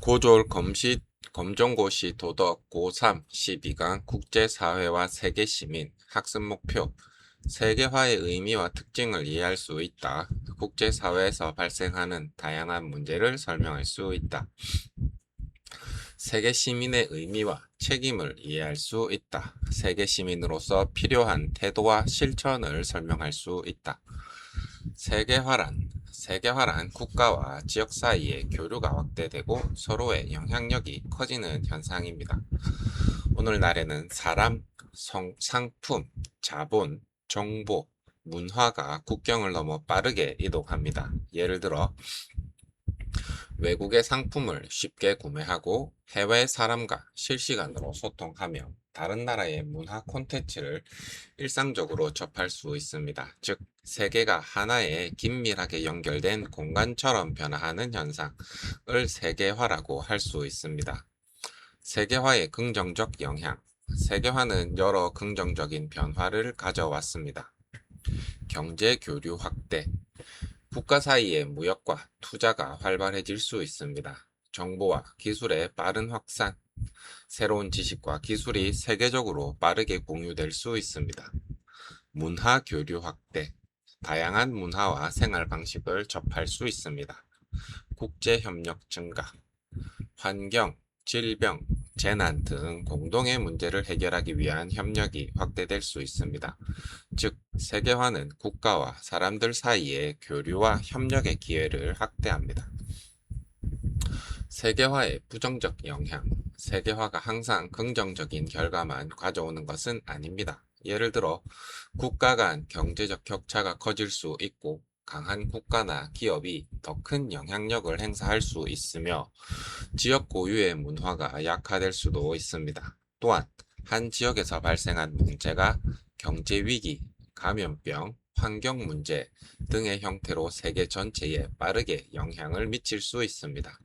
고졸 검정고시 도덕 고3 12강 국제사회와 세계시민 학습 목표 세계화의 의미와 특징을 이해할 수 있다. 국제사회에서 발생하는 다양한 문제를 설명할 수 있다. 세계시민의 의미와 책임을 이해할 수 있다. 세계시민으로서 필요한 태도와 실천을 설명할 수 있다. 세계화란 국가와 지역 사이의 교류가 확대되고 서로의 영향력이 커지는 현상입니다. 오늘날에는 사람, 상품, 자본, 정보, 문화가 국경을 넘어 빠르게 이동합니다. 예를 들어 외국의 상품을 쉽게 구매하고 해외 사람과 실시간으로 소통하며 다른 나라의 문화 콘텐츠를 일상적으로 접할 수 있습니다. 즉, 세계가 하나의 긴밀하게 연결된 공간처럼 변화하는 현상을 세계화라고 할 수 있습니다. 세계화의 긍정적 영향. 세계화는 여러 긍정적인 변화를 가져왔습니다. 경제 교류 확대. 국가 사이의 무역과 투자가 활발해질 수 있습니다. 정보와 기술의 빠른 확산, 새로운 지식과 기술이 세계적으로 빠르게 공유될 수 있습니다. 문화 교류 확대, 다양한 문화와 생활 방식을 접할 수 있습니다. 국제 협력 증가, 환경, 질병, 재난 등 공동의 문제를 해결하기 위한 협력이 확대될 수 있습니다. 즉, 세계화는 국가와 사람들 사이의 교류와 협력의 기회를 확대합니다. 세계화의 부정적 영향. 세계화가 항상 긍정적인 결과만 가져오는 것은 아닙니다. 예를 들어, 국가 간 경제적 격차가 커질 수 있고, 강한 국가나 기업이 더 큰 영향력을 행사할 수 있으며, 지역 고유의 문화가 약화될 수도 있습니다. 또한, 한 지역에서 발생한 문제가 경제 위기, 감염병, 환경 문제 등의 형태로 세계 전체에 빠르게 영향을 미칠 수 있습니다.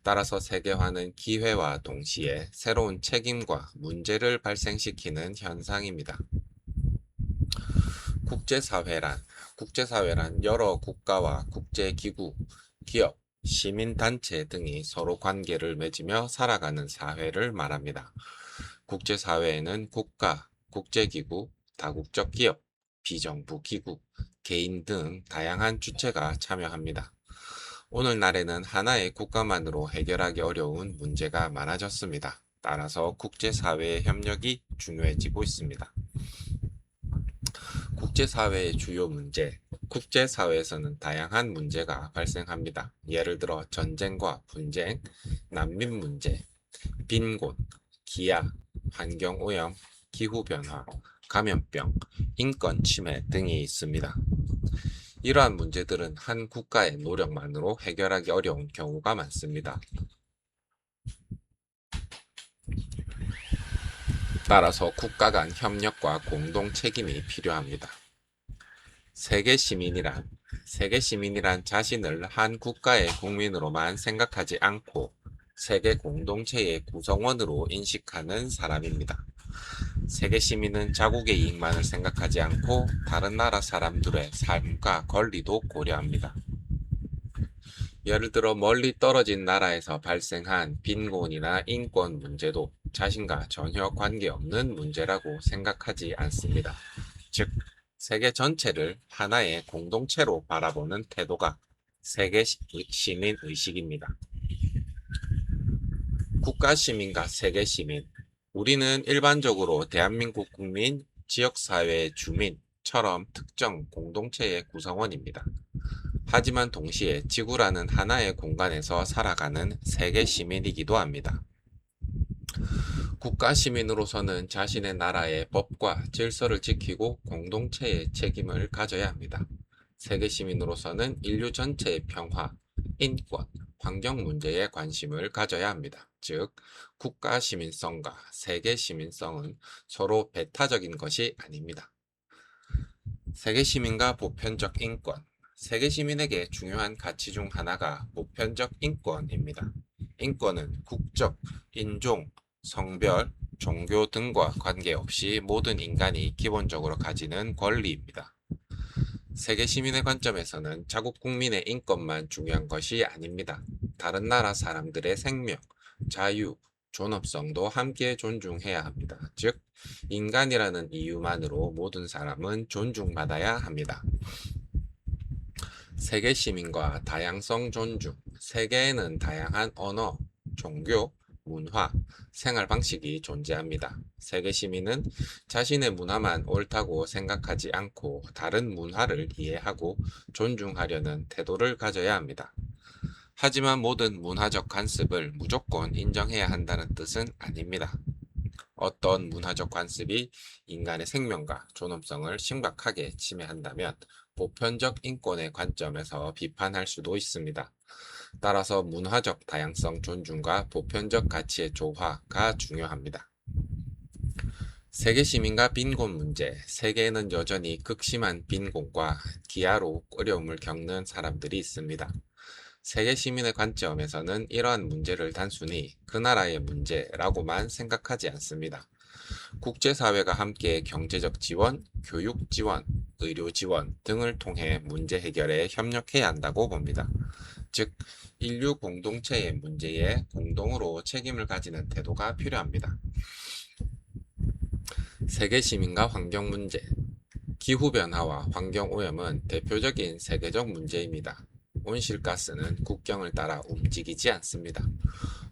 따라서 세계화는 기회와 동시에 새로운 책임과 문제를 발생시키는 현상입니다. 국제사회란 여러 국가와 국제기구, 기업, 시민단체 등이 서로 관계를 맺으며 살아가는 사회를 말합니다. 국제사회에는 국가, 국제기구, 다국적 기업, 비정부 기구, 개인 등 다양한 주체가 참여합니다. 오늘날에는 하나의 국가만으로 해결하기 어려운 문제가 많아졌습니다. 따라서 국제사회의 협력이 중요해지고 있습니다. 국제사회의 주요 문제. 국제사회에서는 다양한 문제가 발생합니다. 예를 들어 전쟁과 분쟁, 난민 문제, 빈곤, 기아, 환경오염, 기후변화, 감염병, 인권 침해 등이 있습니다. 이러한 문제들은 한 국가의 노력만으로 해결하기 어려운 경우가 많습니다. 따라서 국가 간 협력과 공동 책임이 필요합니다. 세계 시민이란 자신을 한 국가의 국민으로만 생각하지 않고 세계 공동체의 구성원으로 인식하는 사람입니다. 세계 시민은 자국의 이익만을 생각하지 않고 다른 나라 사람들의 삶과 권리도 고려합니다. 예를 들어 멀리 떨어진 나라에서 발생한 빈곤이나 인권 문제도 자신과 전혀 관계없는 문제라고 생각하지 않습니다. 즉, 세계 전체를 하나의 공동체로 바라보는 태도가 세계 시민 의식입니다. 국가 시민과 세계 시민. 우리는 일반적으로 대한민국 국민, 지역사회의 주민처럼 특정 공동체의 구성원입니다. 하지만 동시에 지구라는 하나의 공간에서 살아가는 세계 시민이기도 합니다. 국가 시민으로서는 자신의 나라의 법과 질서를 지키고 공동체의 책임을 가져야 합니다. 세계 시민으로서는 인류 전체의 평화, 인권, 환경 문제에 관심을 가져야 합니다. 즉, 국가 시민성과 세계 시민성은 서로 배타적인 것이 아닙니다. 세계 시민과 보편적 인권. 세계 시민에게 중요한 가치 중 하나가 보편적 인권입니다. 인권은 국적, 인종, 성별, 종교 등과 관계없이 모든 인간이 기본적으로 가지는 권리입니다. 세계 시민의 관점에서는 자국 국민의 인권만 중요한 것이 아닙니다. 다른 나라 사람들의 생명, 자유, 존엄성도 함께 존중해야 합니다. 즉, 인간이라는 이유만으로 모든 사람은 존중받아야 합니다. 세계 시민과 다양성 존중. 세계에는 다양한 언어, 종교, 문화, 생활 방식이 존재합니다. 세계 시민은 자신의 문화만 옳다고 생각하지 않고 다른 문화를 이해하고 존중하려는 태도를 가져야 합니다. 하지만 모든 문화적 관습을 무조건 인정해야 한다는 뜻은 아닙니다. 어떤 문화적 관습이 인간의 생명과 존엄성을 심각하게 침해한다면 보편적 인권의 관점에서 비판할 수도 있습니다. 따라서 문화적 다양성 존중과 보편적 가치의 조화가 중요합니다. 세계 시민과 빈곤 문제. 세계에는 여전히 극심한 빈곤과 기아로 어려움을 겪는 사람들이 있습니다. 세계 시민의 관점에서는 이러한 문제를 단순히 그 나라의 문제라고만 생각하지 않습니다. 국제사회가 함께 경제적 지원, 교육 지원, 의료 지원 등을 통해 문제 해결에 협력해야 한다고 봅니다. 즉, 인류 공동체의 문제에 공동으로 책임을 가지는 태도가 필요합니다. 세계 시민과 환경 문제. 기후변화와 환경오염은 대표적인 세계적 문제입니다. 온실가스는 국경을 따라 움직이지 않습니다.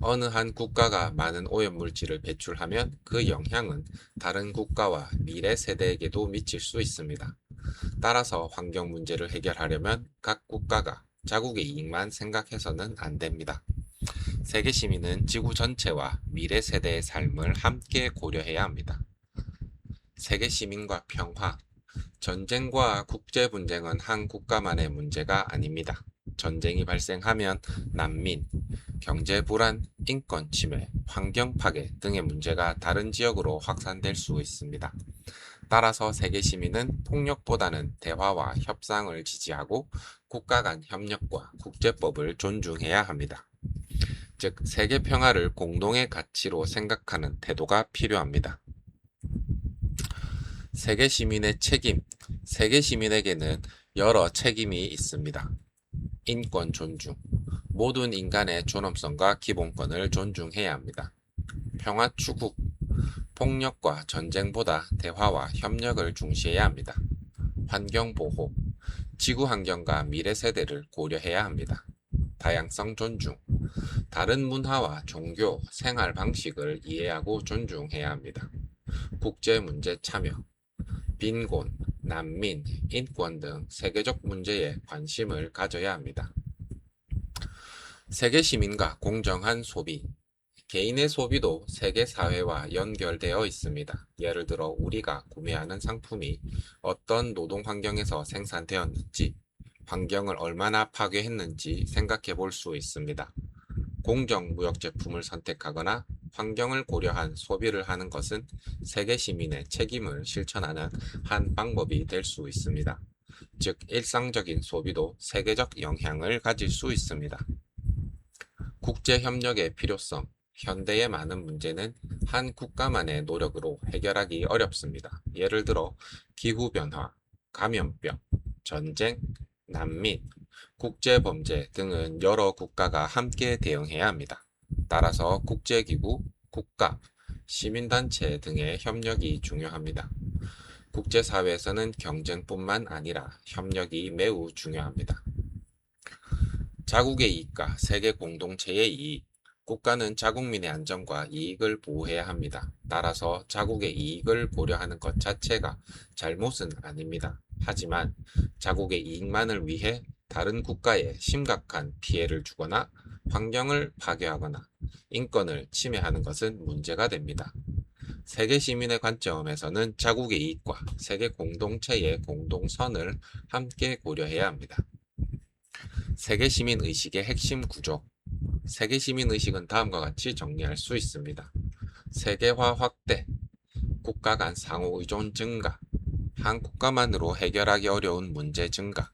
어느 한 국가가 많은 오염물질을 배출하면 그 영향은 다른 국가와 미래 세대에게도 미칠 수 있습니다. 따라서 환경 문제를 해결하려면 각 국가가 자국의 이익만 생각해서는 안 됩니다. 세계 시민은 지구 전체와 미래 세대의 삶을 함께 고려해야 합니다. 세계 시민과 평화. 전쟁과 국제 분쟁은 한 국가만의 문제가 아닙니다. 전쟁이 발생하면 난민, 경제 불안, 인권 침해, 환경 파괴 등의 문제가 다른 지역으로 확산될 수 있습니다. 따라서 세계 시민은 폭력보다는 대화와 협상을 지지하고 국가 간 협력과 국제법을 존중해야 합니다. 즉, 세계 평화를 공동의 가치로 생각하는 태도가 필요합니다. 세계 시민의 책임. 세계 시민에게는 여러 책임이 있습니다. 인권 존중. 모든 인간의 존엄성과 기본권을 존중해야 합니다. 평화 추구. 폭력과 전쟁보다 대화와 협력을 중시해야 합니다. 환경 보호. 지구 환경과 미래 세대를 고려해야 합니다. 다양성 존중. 다른 문화와 종교, 생활 방식을 이해하고 존중해야 합니다. 국제 문제 참여. 빈곤, 난민, 인권 등 세계적 문제에 관심을 가져야 합니다. 세계 시민과 공정한 소비. 개인의 소비도 세계 사회와 연결되어 있습니다. 예를 들어 우리가 구매하는 상품이 어떤 노동 환경에서 생산되었는지, 환경을 얼마나 파괴했는지 생각해 볼 수 있습니다. 공정무역 제품을 선택하거나 환경을 고려한 소비를 하는 것은 세계 시민의 책임을 실천하는 한 방법이 될 수 있습니다. 즉, 일상적인 소비도 세계적 영향을 가질 수 있습니다. 국제협력의 필요성. 현대의 많은 문제는 한 국가만의 노력으로 해결하기 어렵습니다. 예를 들어 기후변화, 감염병, 전쟁, 난민, 국제범죄 등은 여러 국가가 함께 대응해야 합니다. 따라서 국제기구, 국가, 시민단체 등의 협력이 중요합니다. 국제사회에서는 경쟁뿐만 아니라 협력이 매우 중요합니다. 자국의 이익과 세계 공동체의 이익. 국가는 자국민의 안전과 이익을 보호해야 합니다. 따라서 자국의 이익을 고려하는 것 자체가 잘못은 아닙니다. 하지만 자국의 이익만을 위해 다른 국가에 심각한 피해를 주거나 환경을 파괴하거나 인권을 침해하는 것은 문제가 됩니다. 세계 시민의 관점에서는 자국의 이익과 세계 공동체의 공동선을 함께 고려해야 합니다. 세계 시민 의식의 핵심 구조. 세계 시민 의식은 다음과 같이 정리할 수 있습니다. 세계화 확대, 국가 간 상호 의존 증가, 한 국가만으로 해결하기 어려운 문제 증가,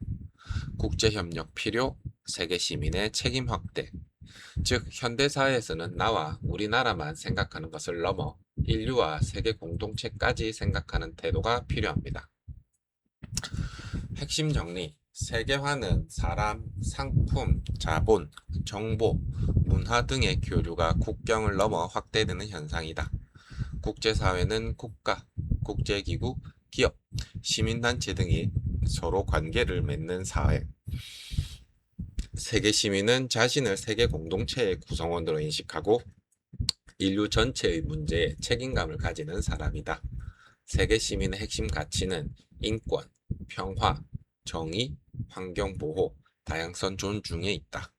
국제협력 필요, 세계 시민의 책임 확대. 즉, 현대사회에서는 나와 우리나라만 생각하는 것을 넘어 인류와 세계 공동체까지 생각하는 태도가 필요합니다. 핵심 정리. 세계화는 사람, 상품, 자본, 정보, 문화 등의 교류가 국경을 넘어 확대되는 현상이다. 국제사회는 국가, 국제기구, 기업, 시민단체 등이 서로 관계를 맺는 사회. 세계 시민은 자신을 세계 공동체의 구성원으로 인식하고 인류 전체의 문제에 책임감을 가지는 사람이다. 세계 시민의 핵심 가치는 인권, 평화, 정의, 환경보호, 다양성 존중에 있다.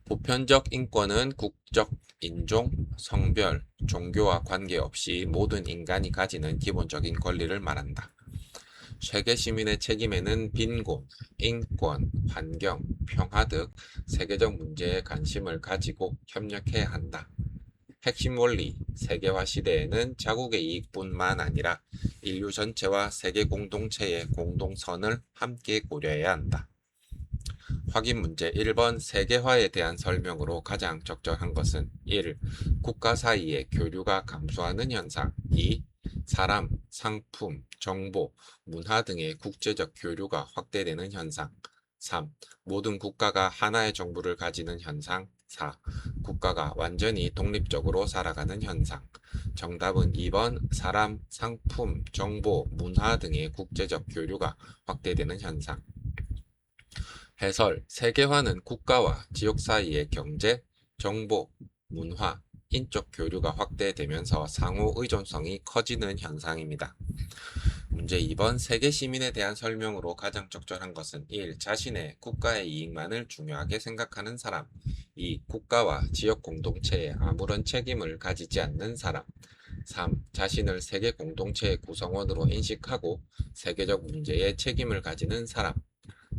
보편적 인권은 국적, 인종, 성별, 종교와 관계없이 모든 인간이 가지는 기본적인 권리를 말한다. 세계 시민의 책임에는 빈곤, 인권, 환경, 평화 등 세계적 문제에 관심을 가지고 협력해야 한다. 핵심 원리, 세계화 시대에는 자국의 이익뿐만 아니라 인류 전체와 세계 공동체의 공동선을 함께 고려해야 한다. 확인 문제 1번 세계화에 대한 설명으로 가장 적절한 것은 1. 국가 사이의 교류가 감소하는 현상 2. 사람, 상품, 정보, 문화 등의 국제적 교류가 확대되는 현상 3. 모든 국가가 하나의 정부를 가지는 현상 4. 국가가 완전히 독립적으로 살아가는 현상. 정답은 2번 사람, 상품, 정보, 문화 등의 국제적 교류가 확대되는 현상. 해설 세계화는 국가와 지역 사이의 경제, 정보, 문화, 인적 교류가 확대되면서 상호 의존성이 커지는 현상입니다. 문제 2번 세계 시민에 대한 설명으로 가장 적절한 것은 1. 자신의 국가의 이익만을 중요하게 생각하는 사람 2. 국가와 지역 공동체에 아무런 책임을 가지지 않는 사람 3. 자신을 세계 공동체의 구성원으로 인식하고 세계적 문제에 책임을 가지는 사람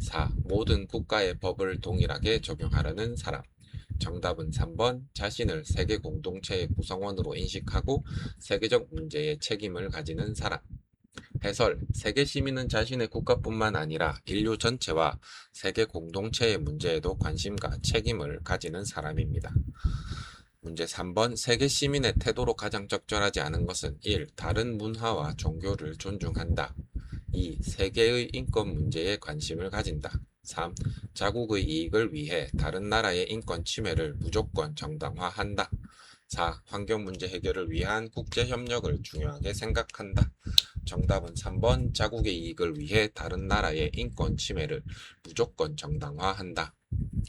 4. 모든 국가의 법을 동일하게 적용하려는 사람. 정답은 3번 자신을 세계 공동체의 구성원으로 인식하고 세계적 문제에 책임을 가지는 사람. 해설 세계 시민은 자신의 국가뿐만 아니라 인류 전체와 세계 공동체의 문제에도 관심과 책임을 가지는 사람입니다. 문제 3번 세계 시민의 태도로 가장 적절하지 않은 것은 1. 다른 문화와 종교를 존중한다. 2. 세계의 인권 문제에 관심을 가진다. 3. 자국의 이익을 위해 다른 나라의 인권 침해를 무조건 정당화한다. 4. 환경 문제 해결을 위한 국제협력을 중요하게 생각한다. 정답은 3번 자국의 이익을 위해 다른 나라의 인권 침해를 무조건 정당화한다.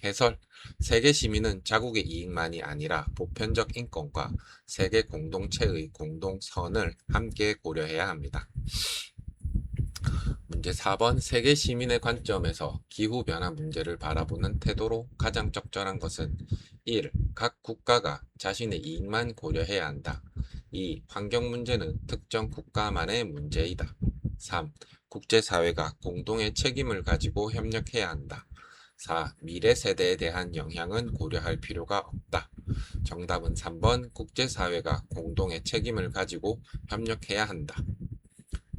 해설 세계 시민은 자국의 이익만이 아니라 보편적 인권과 세계 공동체의 공동선을 함께 고려해야 합니다. 문제 4번 세계 시민의 관점에서 기후변화 문제를 바라보는 태도로 가장 적절한 것은 1. 각 국가가 자신의 이익만 고려해야 한다. 2. 환경 문제는 특정 국가만의 문제이다. 3. 국제사회가 공동의 책임을 가지고 협력해야 한다. 4. 미래 세대에 대한 영향은 고려할 필요가 없다. 정답은 3번 국제사회가 공동의 책임을 가지고 협력해야 한다.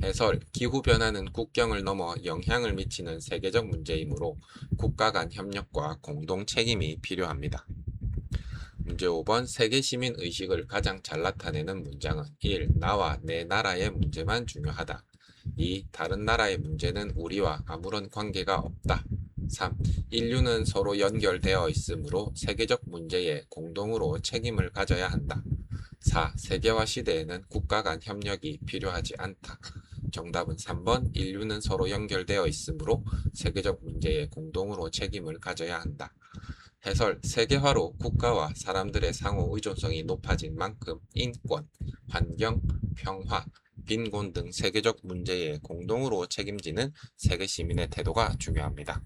해설 기후변화는 국경을 넘어 영향을 미치는 세계적 문제이므로 국가 간 협력과 공동 책임이 필요합니다. 문제 5번 세계 시민 의식을 가장 잘 나타내는 문장은 1. 나와 내 나라의 문제만 중요하다. 2. 다른 나라의 문제는 우리와 아무런 관계가 없다. 3. 인류는 서로 연결되어 있으므로 세계적 문제에 공동으로 책임을 가져야 한다. 4. 세계화 시대에는 국가 간 협력이 필요하지 않다. 정답은 3번 인류는 서로 연결되어 있으므로 세계적 문제에 공동으로 책임을 가져야 한다. 해설 세계화로 국가와 사람들의 상호 의존성이 높아진 만큼 인권, 환경, 평화, 빈곤 등 세계적 문제에 공동으로 책임지는 세계 시민의 태도가 중요합니다.